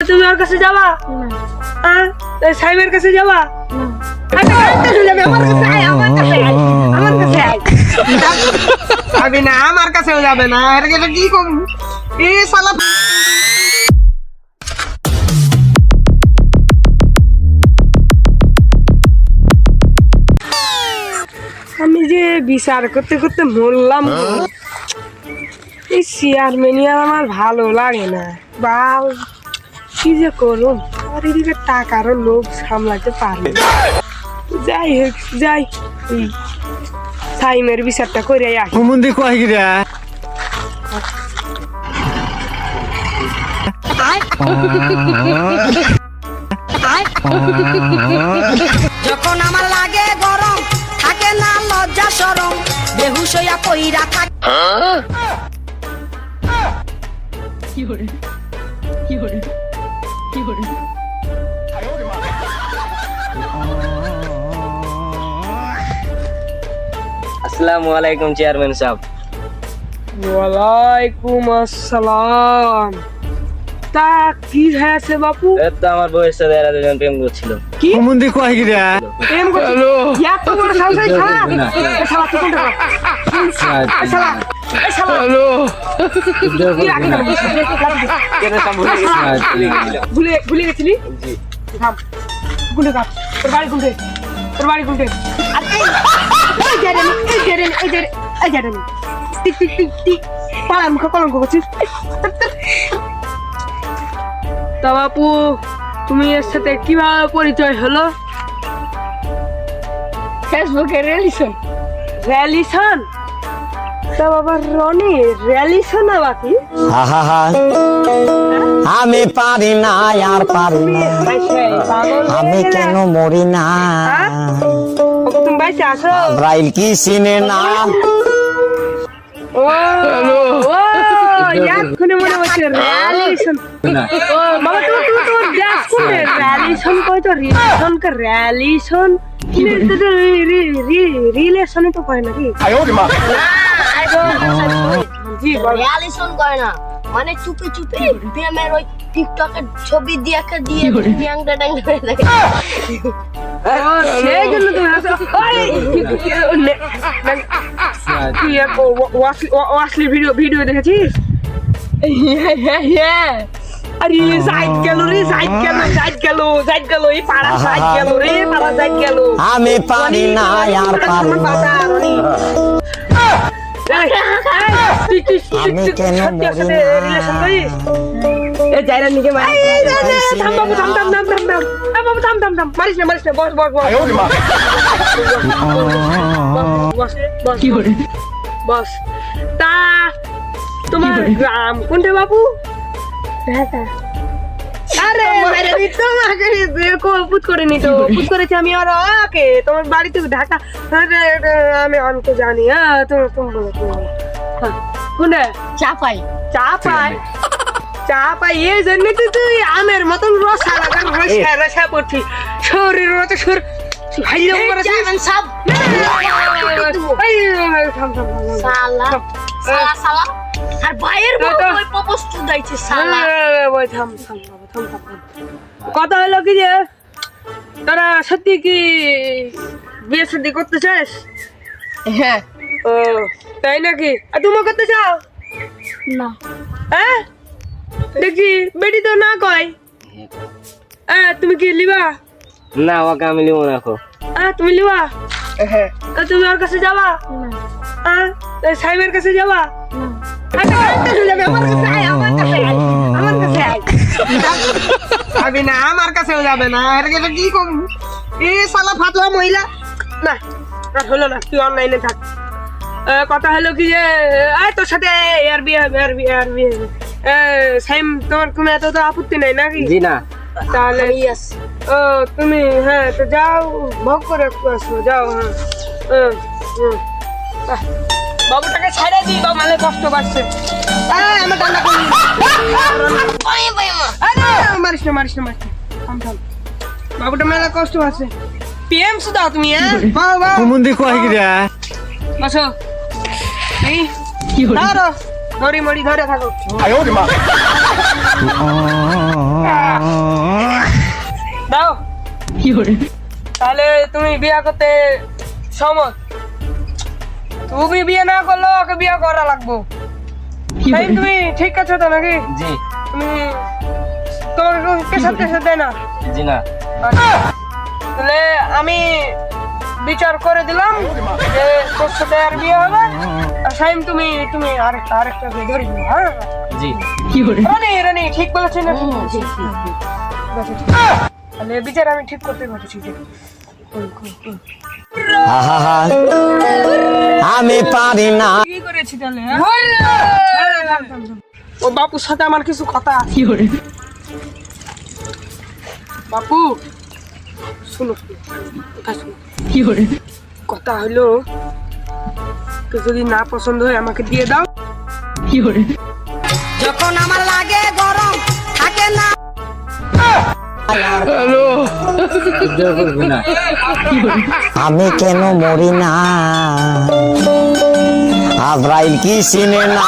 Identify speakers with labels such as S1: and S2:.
S1: তুমি ওর কাছে যাবা সাইমের কাছে যাবা না আমার কাছেও যাবে না কি করবো আমি যে বিচার করতে করতে মরলাম এই চেয়ারম্যানই আমার ভালো লাগে না বা কি যে করুন আর এদিকে টাকারও লোভ সামলাতে পারি যাই হোক যাই সাইমের বিচারটা করে আসি
S2: মন্দির কয় গিরা
S3: যখন আমার লাগে গরম থাকে না লজ্জা শরম বেহুশ হইয়া কইরা থাক
S4: আসসালামু আলাইকুম চেয়ারম্যান সাহেব।
S1: ওয়ালাইকুম আসসালাম। তা কি হয়েছে বাপু?
S4: এই তো আমার বউয়ের সাথে এরা দুজন প্রেম করছিল।
S1: কি
S2: মন্দির কয় গিরা
S1: প্রেম করছিল? এত বড় সাহস এই শালা? এই শালা তুই কোনটা? এই শালা এই শালা হ্যালো কি আগে না ভুলে গেছিলি? জি থাম গুন্ডে কাট তোর বাড়ি গুন্ডে এই জারেন টিক টিক টিক টিক পালার মুখে কলঙ্ক করছিস। তা বাপু তুমি এর সাথে কিভাবে পরিচয় হলো? ফেসবুকে রিলেশন তা বাবা রনি রিলেশন না বাকি
S5: আমি পারি না আর পারি না আমি কেন মরি না
S1: তুমি বাইসে আসো
S5: ব্রাইল কি চিনে না
S1: ও এক্ষুনি মনে হচ্ছে রিলেশন ও বাবা তুমি দেখ করে রিলেশন কই তো রিলেশন রিলেশনই তো কয় নাকি জি
S3: রিলেশন করে না মানে চুপি চুপি প্রেমের ওই টিকটকের ছবি দিয়ে ডিয়াংটা ডাং করে দেখে
S1: সেই জন্য তুমি আসলে ভিডিও দেখেছিস? আরে যাইত গেল এই পাড়া যাইত গেল
S5: আমি পারি না আর পারি না আমি কেন মরি না
S1: মারিস না বস তা তোমার গ্রাম কোনটা বাবু? আরে পুত করেনি তো পুত করেছি আমি আর ওকে তোমার বাড়িতে ঢাকা আমি অনেক জানি তুমি বলো কোনটা? চাপাই এই জন্য তুই আমের মতন রসা পড়ছি শরীর মতো
S3: আর ভাইয়ের বউ প্রপোজ টু দাইছে শালা
S1: কথা হলো কি যে তোরা সত্যি কি বিয়ে শাদী করতে চাস?
S3: হ্যাঁ
S1: ও তাই নাকি? আর তুমি করতে চাও
S3: না?
S1: হ্যাঁ দেখি বেটি তো না কয় তুমি কি লিবা?
S4: না ওকে আমি লিবো না।
S1: তুমি লিবা? হ্যাঁ তুমি ওর কাছে যাবা? সাইমের কাছে যাবা? আমার কাছেও যাবে না কি করবো এই শালা ফাতলা মহিলা না হলো না তুই অনলাইনে থাক। কথা হলো কি যে তোর সাথে আর বিয়ে হবে সাইম তোমার কোনো এত তো আপত্তি নাই নাকি?
S4: জি না।
S1: তাহলে ও তুমি হ্যাঁ তো যাও ভোগ করে আসো যাও। হ্যাঁ বাবুটাকে ছেড়ে দিই বা মানে কষ্ট পাচ্ছে আমার ডান্ডা মারিস না বাবুটা মেলা কষ্ট আছে পিএম সুদা তুমি
S2: মন্দির কয় গিরা
S1: বসো এই ধরো মরি ধরে থাকো তাহলে তুমি বিয়ে করতে সমত? তুমি বিয়ে না করলে ওকে বিয়ে করা লাগবো। তাই তুমি ঠিক আছো তো নাকি?
S4: জি
S1: তুমি তোমাকে কেসার দেয় না?
S4: জি না।
S1: তাহলে আমি বিচার করে দিলাম যে তোর সাথে আর বিয়ে হবে। আর সাইম তুমি তুমি আরেকটা ধরে দিও। হ্যাঁ
S4: জি
S1: রানী ঠিক বলেছি না? তাহলে বিচার আমি ঠিক করতে পারছি।
S5: আহা, আমি পারি না।
S1: কি করেছি তাহলে? ও বাপুর সাথে আমার কিছু কথা আছে। বাপু শুনো, কথা শুনো। কথা হলো, তো যদি না পছন্দ হয় আমাকে দিয়ে দাও।
S3: যখন আমার লাগে গরম থাকে না
S5: আমি কেন মরি না, আজরাইল কি চিনে না।